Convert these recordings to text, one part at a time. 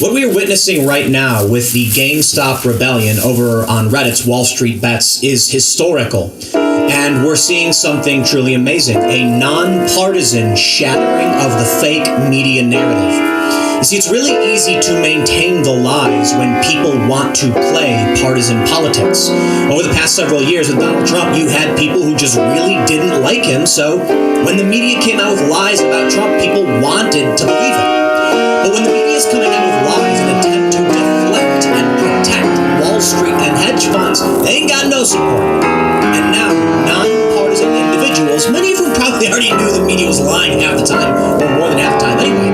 What we are witnessing right now with the GameStop rebellion over on Reddit's Wall Street Bets is historical. And we're seeing something truly amazing, a nonpartisan shattering of the fake media narrative. You see, it's really easy to maintain the lies when people want to play partisan politics. Over the past several years with Donald Trump, you had people who just really didn't like him, so when the media came out with lies about Trump, people wanted to believe it. But when the media is coming out with lies in an attempt to deflect and protect Wall Street and hedge funds, they ain't got no support. And now, nonpartisan individuals, many of whom probably already knew the media was lying half the time, or more than half the time anyway,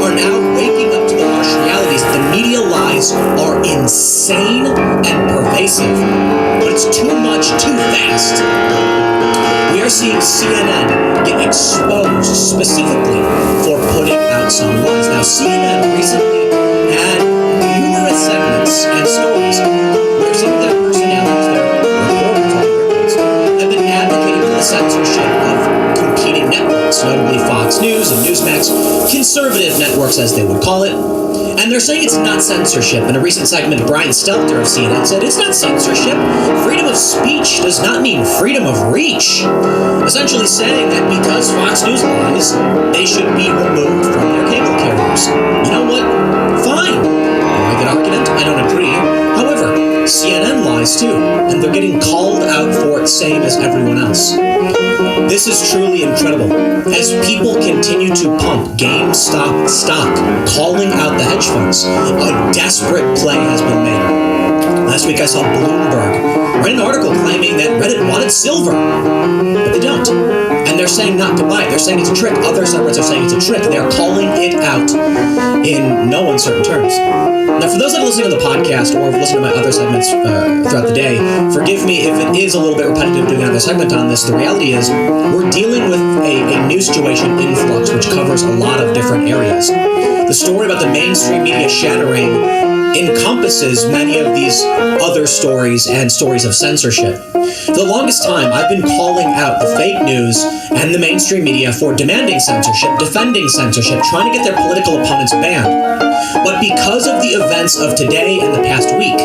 are now waking up to the harsh realities that the media lies are insane and pervasive. But it's too much, too fast. We are seeing CNN get exposed specifically for putting out some lies. Now, CNN recently had numerous segments and stories where some of their personalities, their reporters, have been advocating for the censorship of competing networks, notably Fox News and Newsmax, conservative networks as they would call it. And they're saying it's not censorship. In a recent segment, Brian Stelter of CNN said it's not censorship. Freedom of speech does not mean freedom of reach. Essentially saying that because Fox News lies, they should be removed from their cable carriers. You know what? Fine. Very good argument. I don't agree. However, CNN lies too, and they're getting called out for it, same as everyone else. This is truly incredible. As people continue to pump GameStop stock, calling out the hedge funds, a desperate play has been made. Last week I saw Bloomberg write an article claiming that Reddit wanted silver, but they don't. And they're saying not to buy it. They're saying it's a trick. Other subreddits are saying it's a trick. They're calling it out in no uncertain terms. Now, for those that are listening to the podcast or have listened to my other segments throughout the day, forgive me if it is a little bit repetitive doing another segment on this. The reality is we're dealing with a news situation influx which covers a lot of different areas. The story about the mainstream media shattering encompasses many of these other stories and stories of censorship. For the longest time, I've been calling out the fake news and the mainstream media for demanding censorship, defending censorship, trying to get their political opponents banned. But because of the events of today and the past week,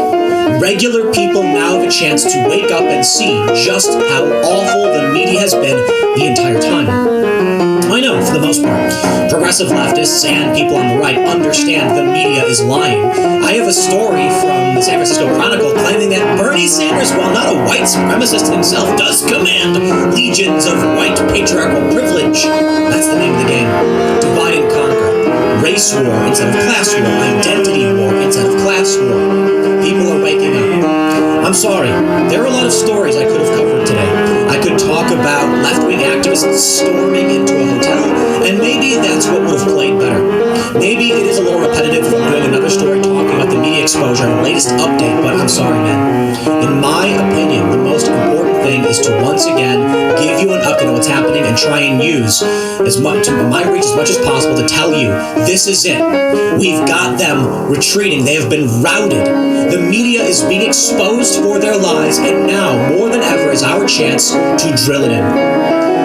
regular people now have a chance to wake up and see just how awful the media has been the entire time. I know, for the most part, progressive leftists and people on the right understand the media is lying. I have a story from the San Francisco Chronicle claiming that Bernie Sanders, while not a white supremacist himself, does command legions of white patriarchal privilege. That's the name of the game. Divide and conquer. Race war instead of class war. Identity war instead of class war. People are waking up. I'm sorry, there are a lot of stories I could have covered today. I could talk about left-wing activists storming into a hotel, and maybe that's what would have played better. Maybe it is a little repetitive from doing another story talking about the media exposure and the latest update, but I'm sorry, man. In my opinion, the most important thing is to once again give you an update on what's happening and try and use as much my reach as much as possible to tell you this is it. We've got them retreating. They have been routed. The media is being exposed for their lies, and now, more than ever, is our chance to drill it in.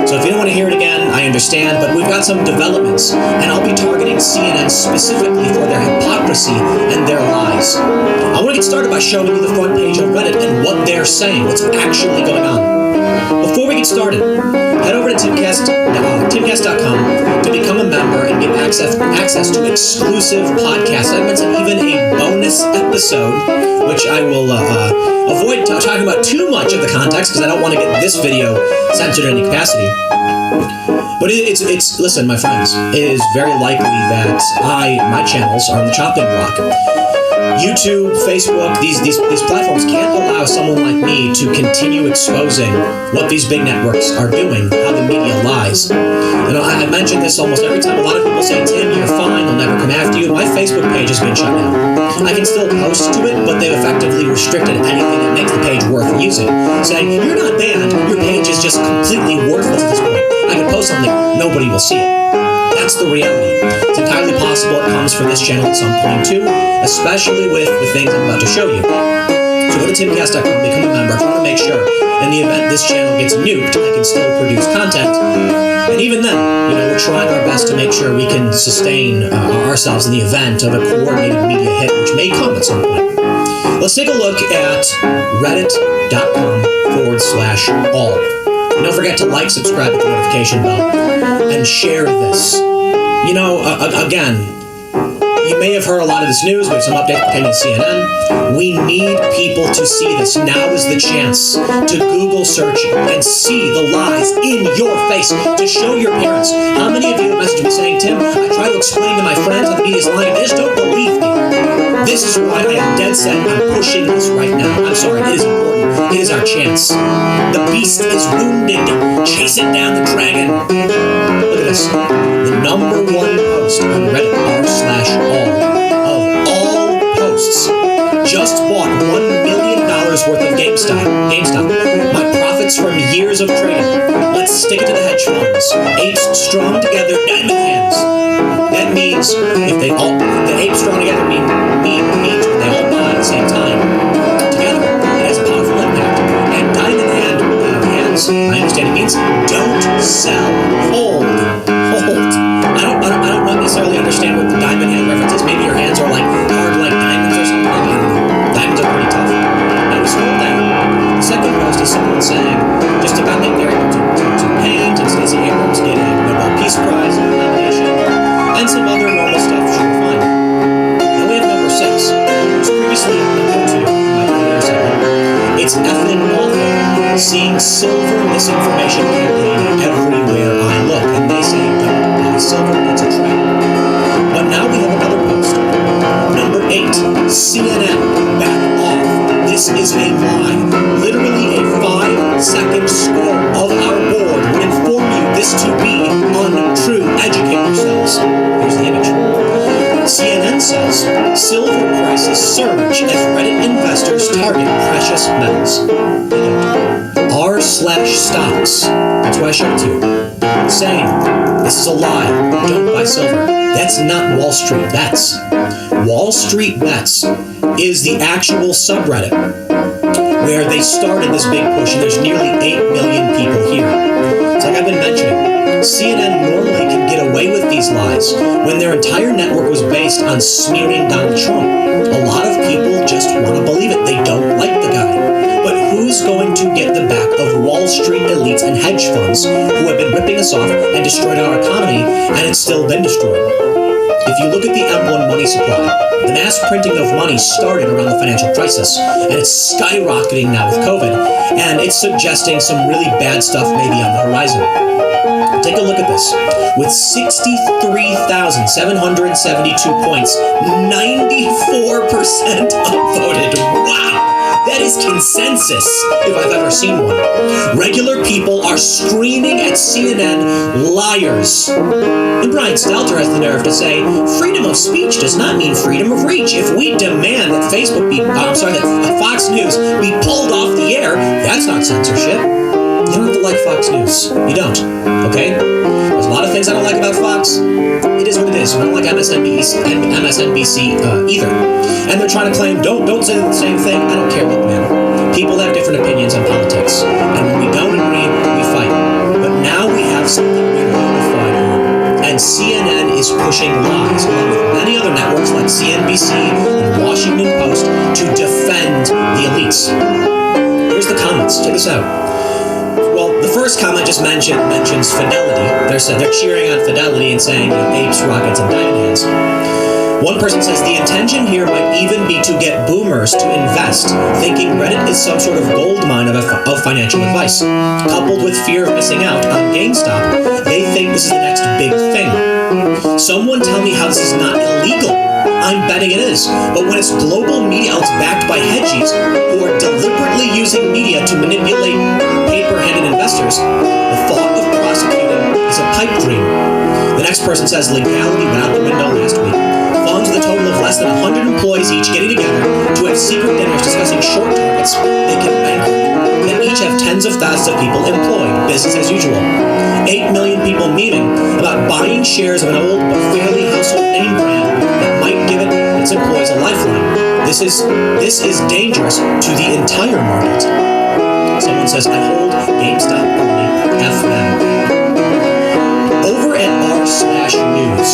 So if you don't want to hear it again, I understand, but we've got some developments, and I'll be targeting CNN specifically for their hypocrisy and their lies. I want to get started by showing you the front page of Reddit and what they're saying, what's actually going on. Before we get started, head over to timcast.com to become a member and get access to exclusive podcast segments and even a bonus episode, which I will avoid talking about too much of the context because I don't want to get this video censored in any capacity. But it's listen, my friends, it is very likely that my channels are on the chopping block. YouTube, Facebook, these platforms can't allow someone like me to continue exposing what these big networks are doing, how the media lies. You know, I mention this almost every time. A lot of people say, Tim, you're fine, they'll never come after you. My Facebook page has been shut down. I can still post to it, but they've effectively restricted anything that makes the page worth using, saying, you're not banned, your page is just completely worthless at this point. I can post something, nobody will see it. That's the reality. It's entirely possible it comes from this channel at some point too, especially with the things I'm about to show you. So So go to timcast.com, become a member. I try to make sure in the event this channel gets nuked, I can still produce content. And even then, we're trying our best to make sure we can sustain ourselves in the event of a coordinated media hit, which may come at some point. Let's take a look at reddit.com/all. And don't forget to like, subscribe, hit the notification bell, and share this. Again, you may have heard a lot of this news. We have some updates pertaining to CNN. We need people to see this. Now is the chance to Google search and see the lies in your face, to show your parents. How many of you have messaged me saying, Tim, I try to explain to my friends how the media is lying, and they just don't believe me. This is why I am dead set on pushing this right now. I'm sorry, it is important. It is our chance. The beast is wounded. Chase it down, the dragon. Look at this. The number one post on Reddit r/all of all posts just bought $1 million worth of GameStop. My profits from years of trading. Let's stick it to the hedge funds. Apes strong together, diamond hands. That means if the apes strong together means when they all buy at the same time together, it has a powerful impact. And diamond hands, I understand it means don't sell, hold. I don't necessarily understand what the diamond hand reference is. Maybe your hands are hard like diamonds or something. I don't know. Diamonds are pretty tough. Now we scroll down. The second post is someone saying just about that they're able to paint, and Stacey Abrams getting a Nobel Peace Prize nomination, and some other normal stuff sure fine. Then we have number 6, which was previously number 2 in my earlier segment. It's effing awful seeing silver misinformation campaign everywhere I look, and they say don't buy silver, it's a trap. But now we have another post. Number 8, CNN, back off. This is a lie. Literally a 5-second score of our board would inform you this to be untrue. Educate yourselves. Here's the image. CNN says silver prices surge as Reddit investors target precious metals. They don't. r/stocks. That's why I showed it to you. It's saying this is a lie. Don't buy silver. That's not Wall Street Bets. Wall Street Bets is the actual subreddit where they started this big push, and there's nearly 8 million people here. It's like I've been mentioning, CNN normally can get away with these lies when their entire network was based on smearing Donald Trump. A lot of people just want to believe it. They don't like the guy. But who's going to get the back of Wall Street elites and hedge funds who have been ripping us off and destroyed our economy, and it's still been destroyed? If you look at the M1 money supply, the mass printing of money started around the financial crisis, and it's skyrocketing now with COVID, and it's suggesting some really bad stuff may be on the horizon. Take a look at this. With 63,772 points, 94% upvoted. Wow! That is consensus, if I've ever seen one. Regular people are screaming at CNN liars. And Brian Stelter has the nerve to say, freedom of speech does not mean freedom of reach. If we demand that that Fox News be pulled off the air, that's not censorship. You don't have to like Fox News. You don't. Okay? There's a lot of things I don't like about Fox. It is what it is. I don't like MSNBC either. And they're trying to claim, don't say the same thing. I don't care. Look, man. People have different opinions on politics. And when we don't agree, we fight. But now we have something we're unified on. And CNN is pushing lies, along with many other networks like CNBC and Washington Post, to defend the elites. Here's the comments. Check this out. Well, the first comment just mentions fidelity. They're cheering on fidelity and saying apes, rockets, and diamond hands. One person says the intention here might even be to get boomers to invest, thinking Reddit is some sort of gold mine of financial advice. Coupled with fear of missing out on GameStop, they think this is the next big thing. Someone tell me how this is not illegal. I'm betting it is. But when it's global media outlets backed by hedgies who are deliberately using media to manipulate paper-handed investors, the thought of prosecuting is a pipe dream. The next person says legality went out the window last week. Funds with a total of less than 100 employees each getting together to have secret dinners discussing short targets they can bankroll, and each have tens of thousands of people employed, business as usual. 8 million people memeing about buying shares of an old but fairly household name brand that might give it its employees a lifeline. This This is dangerous to the entire market. Someone says, I hold GameStop only, F them. Over at r/news,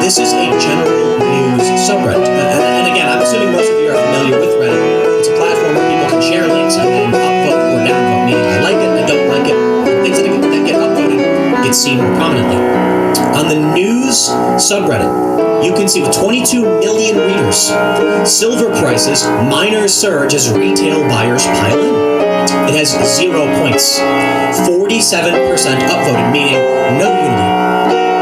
this is a general news subreddit. And again, I'm assuming most of you are familiar with Reddit. It's a platform where people can share links and upvote or downvote, meaning I like it, I don't like it. Things that get upvoted get seen more prominently. On the news subreddit, you can see with 22 million readers, silver prices, minor surge as retail buyers pile in. It has 0 points. 47% upvoted, meaning no unity.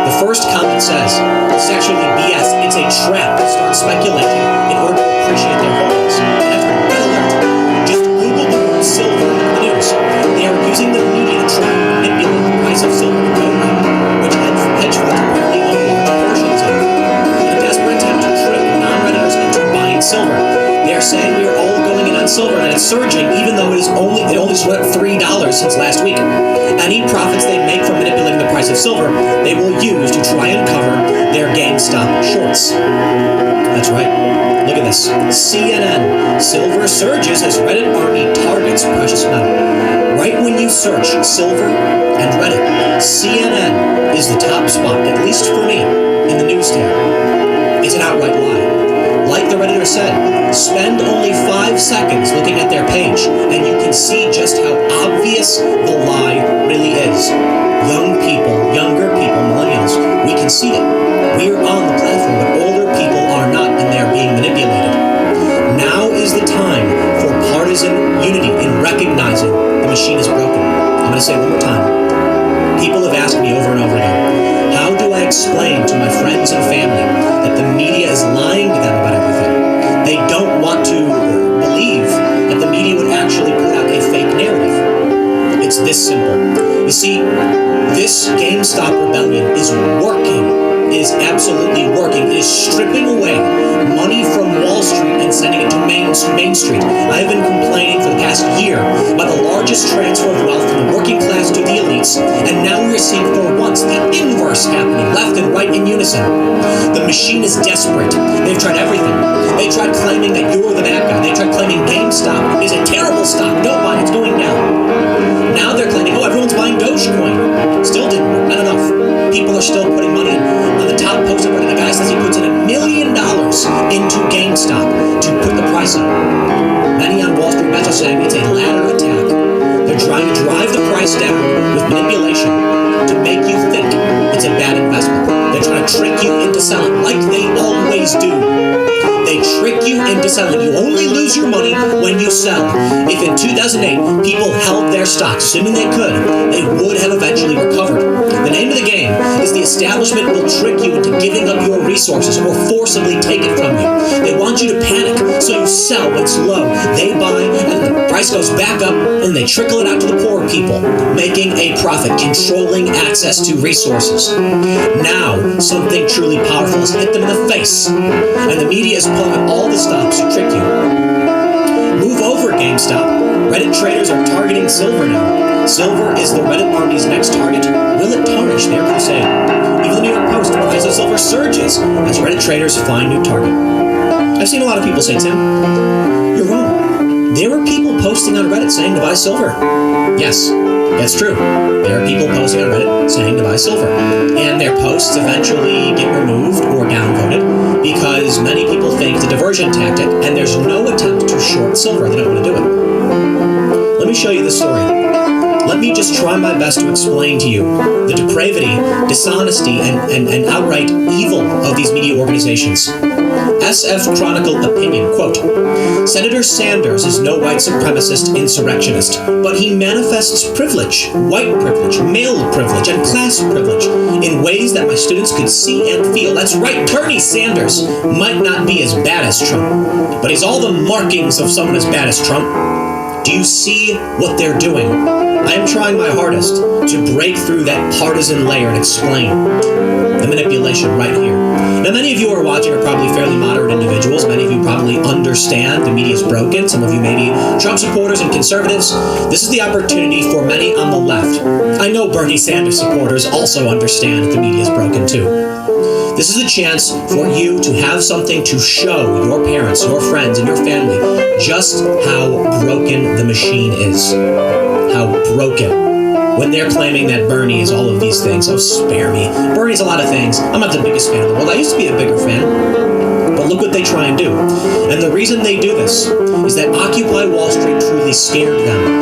The first comment says, it's actually BS, it's a trap to start speculating in order to appreciate their holdings. And that's a red alert. Just Google the word silver in the news. They are using the media to try and manipulate the price of silver to go up, which hedge funds apparently own large portions of. In a desperate attempt to trick non-Redditors into buying silver, they are saying we are all going in on silver and it's surging, even though it only went up $3 since last week. Any profits they make from manipulating the price of silver, they will use to try and cover their GameStop shorts. That's right. Look at this. CNN. Silver surges as Reddit army targets precious metal. Right when you search silver and Reddit, CNN is the top spot, at least for me, in the news tab. It's an outright lie. Like the Redditor said, spend only 5 seconds looking at their page, and you can see just how obvious the lie really is. Younger people, millennials, we can see it. We're on the platform, but older people are not, and they're being manipulated. Now is the time for partisan unity in recognizing the machine is broken. I'm going to say it one more time. People have asked me over and over again, how do I explain to my friends and family that the media is lying to them about everything? They don't want to believe that the media would actually put out a fake narrative. It's this simple. You see, this GameStop rebellion is working. It is absolutely working. It is stripping away money from Wall Street and sending it to Main Street. I've been complaining for the past year about the largest transfer of wealth from the working class to the elites, and now we're seeing for once the inverse happening, left and right in unison. The machine is desperate. They've tried everything. They tried claiming that you're the bad guy. They tried claiming GameStop is a terrible stock. Don't buy it. It's going down. Now they're claiming, everyone's buying Dogecoin. Still didn't work. Not enough. People are still putting money in. On the top post of Reddit, the guy says he puts in $1 million into GameStop to put the price up. Many on Wall Street bets are saying it's a ladder attack. They're trying to drive the price down with manipulation to make you think it's a bad investment. They're trying to trick you into selling like they always do. They trick you into selling. You only lose your money when you sell. If in 2008 people held their stocks, assuming they could, they would have eventually recovered. The name of the game is the establishment will trick you into giving up your resources or forcibly take it from you. They want you to panic, so you sell when it's low. They buy, and the price goes back up, and they trickle it out to the poor people, making a profit, controlling access to resources. Now, something truly powerful has hit them in the face, and the media is pulling up all the stops to trick you. Move over, GameStop. Reddit traders are targeting silver now. Silver is the Reddit army's next target. Will it tarnish their crusade? Even the New York Post, the price of silver surges as Reddit traders find new target. I've seen a lot of people say, Tim, you're wrong. There were people posting on Reddit saying to buy silver. Yes, that's true. There are people posting on Reddit saying to buy silver. And their posts eventually get removed or downvoted because many people think it's a diversion tactic and there's no attempt to short silver. They don't want to do it. Let me show you the story. Let me just try my best to explain to you the depravity, dishonesty, and outright evil of these media organizations. SF Chronicle opinion, quote, Senator Sanders is no white supremacist insurrectionist, but he manifests privilege, white privilege, male privilege, and class privilege in ways that my students could see and feel. That's right, Bernie Sanders might not be as bad as Trump, but he's all the markings of someone as bad as Trump. Do you see what they're doing? I am trying my hardest to break through that partisan layer and explain the manipulation right here. Now many of you who are watching are probably fairly moderate individuals. Many of you probably understand the media is broken. Some of you may be Trump supporters and conservatives. This is the opportunity for many on the left. I know Bernie Sanders supporters also understand the media is broken too. This is a chance for you to have something to show your parents, your friends, and your family just how broken the machine is. How broken. When they're claiming that Bernie is all of these things. Oh, spare me. Bernie's a lot of things. I'm not the biggest fan of the world. I used to be a bigger fan. But look what they try and do. And the reason they do this is that Occupy Wall Street truly scared them.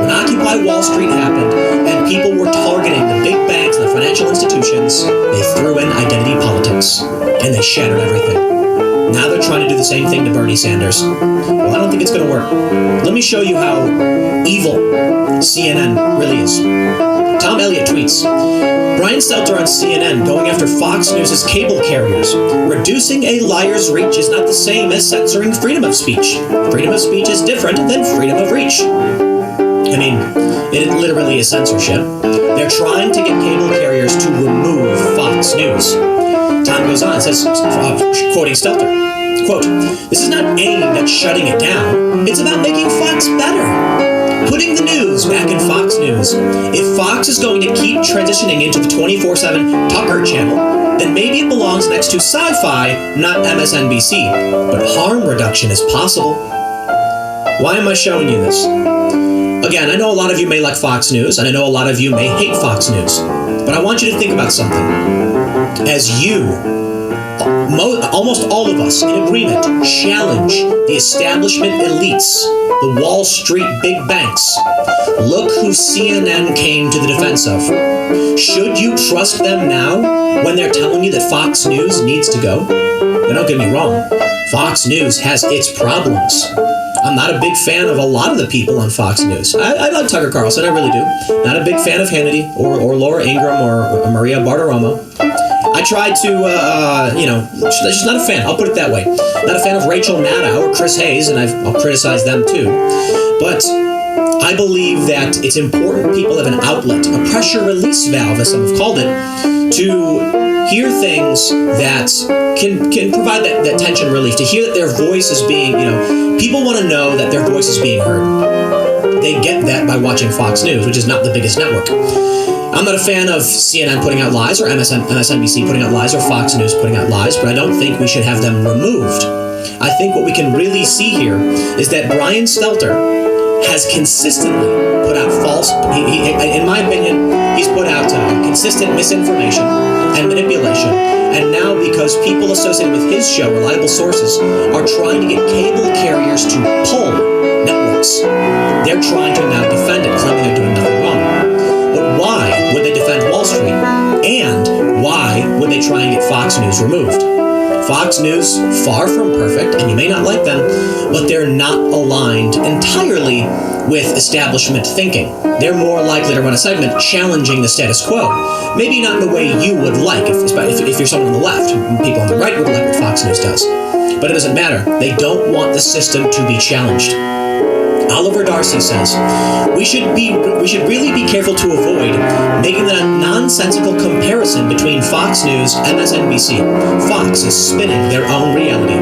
When Occupy Wall Street happened and people were targeting the big banks and the financial institutions, they threw in identity politics and they shattered everything. Now they're trying to do the same thing to Bernie Sanders. Well, I don't think it's going to work. Let me show you how evil CNN really is. Tom Elliott tweets, Brian Stelter on CNN going after Fox News' cable carriers. Reducing a liar's reach is not the same as censoring freedom of speech. Freedom of speech is different than freedom of reach. I mean, it literally is censorship. They're trying to get cable carriers to remove Fox News. Tom goes on and says, quoting Stelter, quote, this is not aimed at shutting it down. It's about making Fox better. Putting the news back in Fox News. If Fox is going to keep transitioning into the 24/7 Tucker channel, then maybe it belongs next to Sci-Fi, not MSNBC. But harm reduction is possible. Why am I showing you this? Again, I know a lot of you may like Fox News, and I know a lot of you may hate Fox News. But I want you to think about something. As you, almost all of us in agreement, challenge the establishment elites, the Wall Street big banks, look who CNN came to the defense of. Should you trust them now when they're telling you that Fox News needs to go? Now, don't get me wrong. Fox News has its problems. I'm not a big fan of a lot of the people on Fox News. I like Tucker Carlson, I really do. Not a big fan of Hannity or Laura Ingraham or Maria Bartiromo. I tried to, just not a fan. I'll put it that way. Not a fan of Rachel Maddow or Chris Hayes, and I'll criticize them too. But I believe that it's important people have an outlet, a pressure release valve, as some have called it, to hear things that can provide that tension relief, to hear that their voice is being, people want to know that their voice is being heard. They get that by watching Fox News, which is not the biggest network. I'm not a fan of CNN putting out lies, or MSNBC putting out lies, or Fox News putting out lies, but I don't think we should have them removed. I think what we can really see here is that Brian Stelter has consistently put out false, in my opinion, he's put out consistent misinformation and manipulation. And now, because people associated with his show, reliable sources, are trying to get cable carriers to pull networks, they're trying to now defend it, claiming they're doing nothing wrong. But why would they defend Wall Street? And why would they try and get Fox News removed? Fox News, far from perfect, and you may not like them, but they're not aligned entirely with establishment thinking. They're more likely to run a segment challenging the status quo. Maybe not in the way you would like, if you're someone on the left. People on the right would like what Fox News does. But it doesn't matter. They don't want the system to be challenged. Oliver Darcy says, we should really be careful to avoid making the nonsensical comparison between Fox News and MSNBC. Fox is spinning their own reality.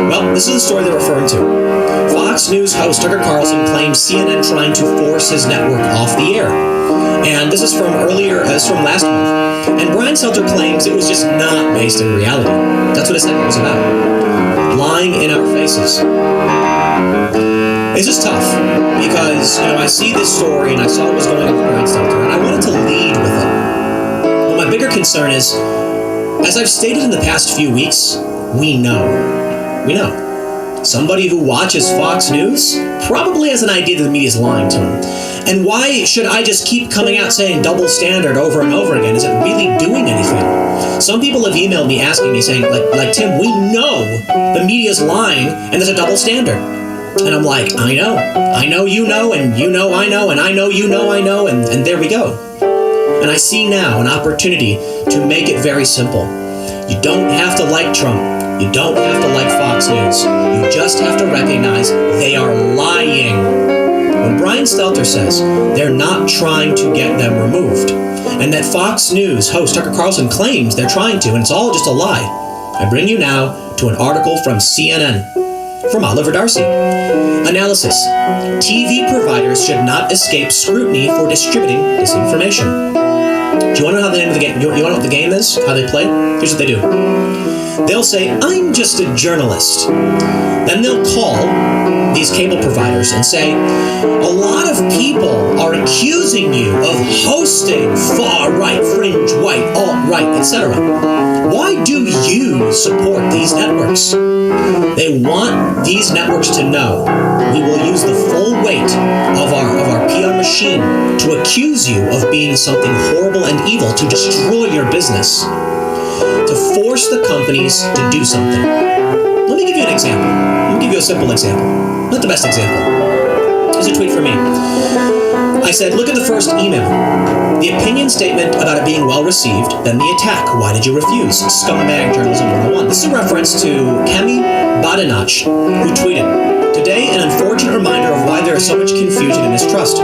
Well, this is the story they're referring to. Fox News host Tucker Carlson claims CNN trying to force his network off the air. And this is from last month. And Brian Stelter claims it was just not based in reality. That's what his segment was about. Lying in our faces. This is tough because, I see this story and I saw what was going on with Brian Stelter and I wanted to lead with it. But my bigger concern is, as I've stated in the past few weeks, we know. Somebody who watches Fox News probably has an idea that the media is lying to him. And why should I just keep coming out saying double standard over and over again? Is it really doing anything? Some people have emailed me asking me saying, like Tim, we know the media's lying and there's a double standard. And I'm like, I know you know, and you know I know, and I know you know I know, and there we go. And I see now an opportunity to make it very simple. You don't have to like Trump. You don't have to like Fox News. You just have to recognize they are lying. When Brian Stelter says they're not trying to get them removed, and that Fox News host Tucker Carlson claims they're trying to, and it's all just a lie, I bring you now to an article from CNN. From Oliver Darcy. Analysis. TV providers should not escape scrutiny for distributing disinformation. Do you want to know how the name of the game? You want to know what the game is? How they play? Here's what they do. They'll say, I'm just a journalist. Then they'll call these cable providers and say, a lot of people are accusing you of hosting far-right, fringe, white, alt-right, etc. Why do you support these networks? They want these networks to know we will use the full weight of our PR machine to accuse you of being something horrible and evil, to destroy your business, to force the companies to do something. Let me give you an example. Let me give you a simple example. Not the best example. Here's a tweet from me. I said, look at the first email. The opinion statement about it being well received, then the attack. Why did you refuse? Scumbag Journalism 101. This is a reference to Kemi Badenoch, who tweeted, today an unfortunate reminder of why there is so much confusion and mistrust.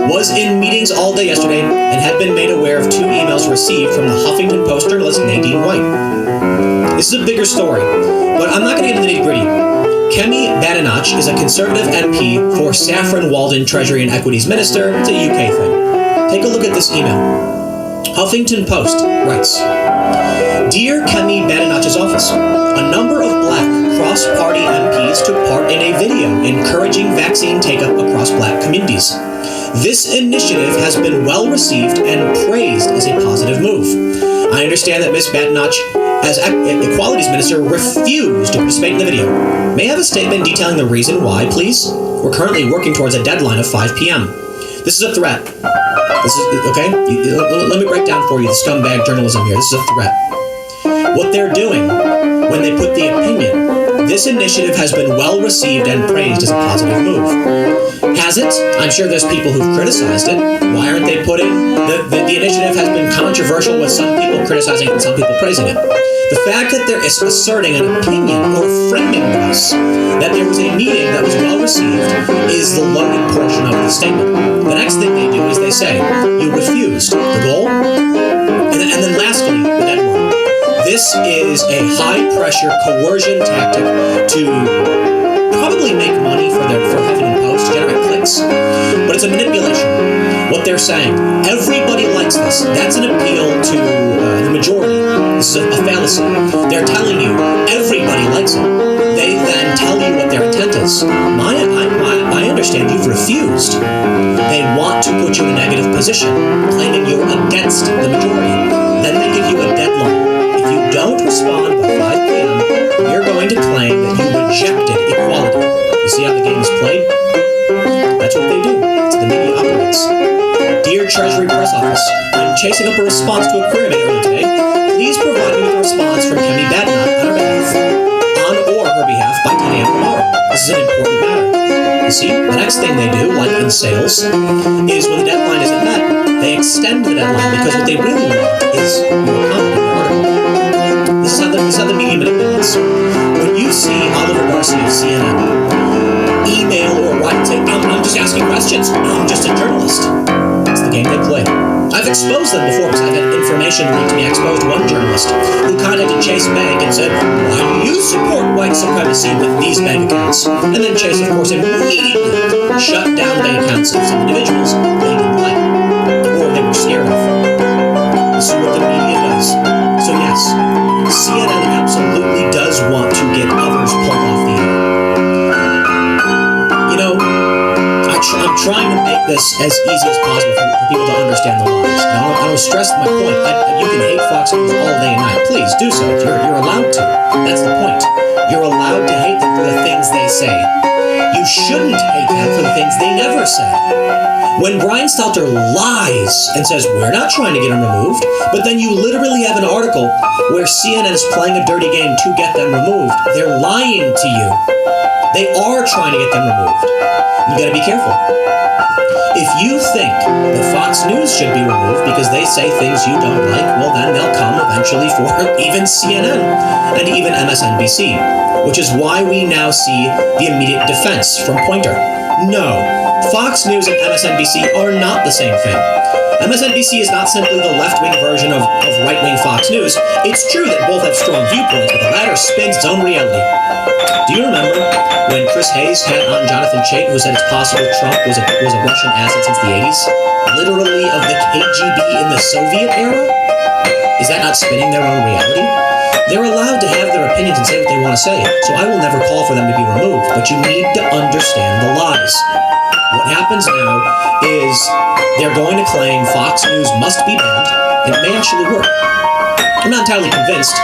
Was in meetings all day yesterday and had been made aware of 2 emails received from the Huffington Post journalist Nadine White. This is a bigger story, but I'm not going to get into the nitty-gritty. Kemi Badenoch is a Conservative MP for Saffron Walden Treasury and Equities Minister. It's a UK thing. Take a look at this email. Huffington Post writes, Dear Kemi Badenoch's office, a number of black cross-party MPs took part in a video encouraging vaccine take-up across black communities. This initiative has been well received and praised as a positive move. I understand that Ms. Badenoch, as Equalities Minister, refused to participate in the video. May I have a statement detailing the reason why, please? We're currently working towards a deadline of 5 p.m. This is a threat. This is, okay? Let me break down for you the scumbag journalism here. This is a threat. What they're doing when they put the opinion, this initiative has been well received and praised as a positive move. Has it? I'm sure there's people who've criticized it. Why aren't they putting the initiative has been controversial with some people criticizing it and some people praising it. The fact that they're asserting an opinion or framing this, that there was a meeting that was well received, is the loaded portion of the statement. The next thing they do is they say, you refused. The goal? And then lastly, the dead one. This is a high-pressure coercion tactic to probably make money for Huffington Post, to generate clicks, but it's a manipulation. What they're saying, everybody likes this. That's an appeal to the majority. This is a fallacy. They're telling you everybody likes it. They then tell you what their intent is. I understand you've refused. They want to put you in a negative position, claiming you're against the majority. Then they give you a deadline. If you don't respond by 5 p.m., you're going to claim that you rejected equality. You see how the game is played? That's what they do. It's the media operates. Dear Treasury Press Office, I'm chasing up a response to a query made earlier today. Please provide me with a response from Kemi Badenoch on or her behalf by 10 a.m. tomorrow. This is an important matter. You see, the next thing they do, like in sales, is when the deadline isn't met, they extend the deadline because what they really want is your comment in the article. This is how the media manipulates. When you see Oliver Darcy of CNN email or write saying, I'm just asking questions, I'm just a journalist. It's the game they play. I've exposed them before because I've had information leaked to me. I exposed one journalist who contacted Chase Bank and said, why do you support white supremacy with these bank accounts? And then Chase, of course, immediately shut down bank accounts of some individuals they didn't like or they were scared of. This is what the media does. So yes, CNN absolutely does want to get others pulled off the air. You know, I'm trying to make this as easy as possible for people to understand the lies. Now, I don't stress my point. You can hate Fox News all day and night. Please do so. You're allowed to. That's the point. You're allowed to hate them for the things they say. You shouldn't hate them for the things they never said. When Brian Stelter lies and says, we're not trying to get them removed, but then you literally have an article where CNN is playing a dirty game to get them removed, they're lying to you. They are trying to get them removed. You gotta be careful. If you think that Fox News should be removed because they say things you don't like, well then they'll come eventually for even CNN and even MSNBC, which is why we now see the immediate defense from Poynter. No, Fox News and MSNBC are not the same thing. MSNBC is not simply the left-wing version of right-wing Fox News. It's true that both have strong viewpoints, but the latter spins its own reality. Do you remember when Chris Hayes had on Jonathan Chait, who said it's possible Trump was a Russian asset since the 80s? Literally of the KGB in the Soviet era? Is that not spinning their own reality? They're allowed to have their opinions and say what they want to say, so I will never call for them to be removed, but you need to understand the lies. What happens now is they're going to claim Fox News must be banned, and it may actually work. I'm not entirely convinced,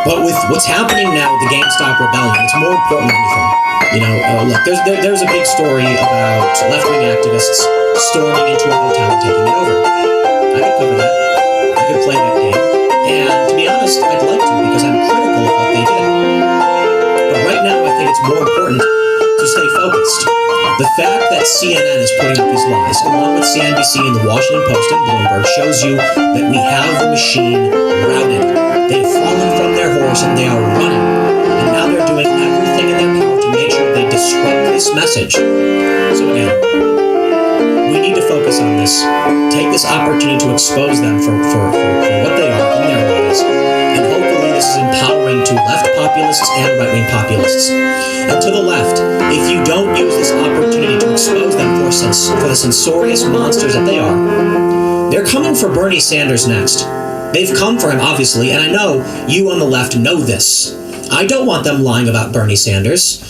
but with what's happening now with the GameStop rebellion, it's more important than anything. You know, look, there's a big story about left-wing activists storming into a hotel and taking it over. I could cover that. I could play that game. And to be honest, I'd like to because I'm critical of what they did. But right now, I think it's more important to stay focused. The fact that CNN is putting out these lies, along with CNBC and the Washington Post and Bloomberg, shows you that we have the machine routed. They've fallen from their horse and they are running. And now they're doing everything in their power to make sure they disrupt this message. So again, we need to focus on this. Take this opportunity to expose them for what they are in their lives. And hopefully this is empowering to left populists and right-wing populists. And to the left, if you don't use this opportunity to expose them for the censorious monsters that they are, they're coming for Bernie Sanders next. They've come for him, obviously, and I know you on the left know this. I don't want them lying about Bernie Sanders.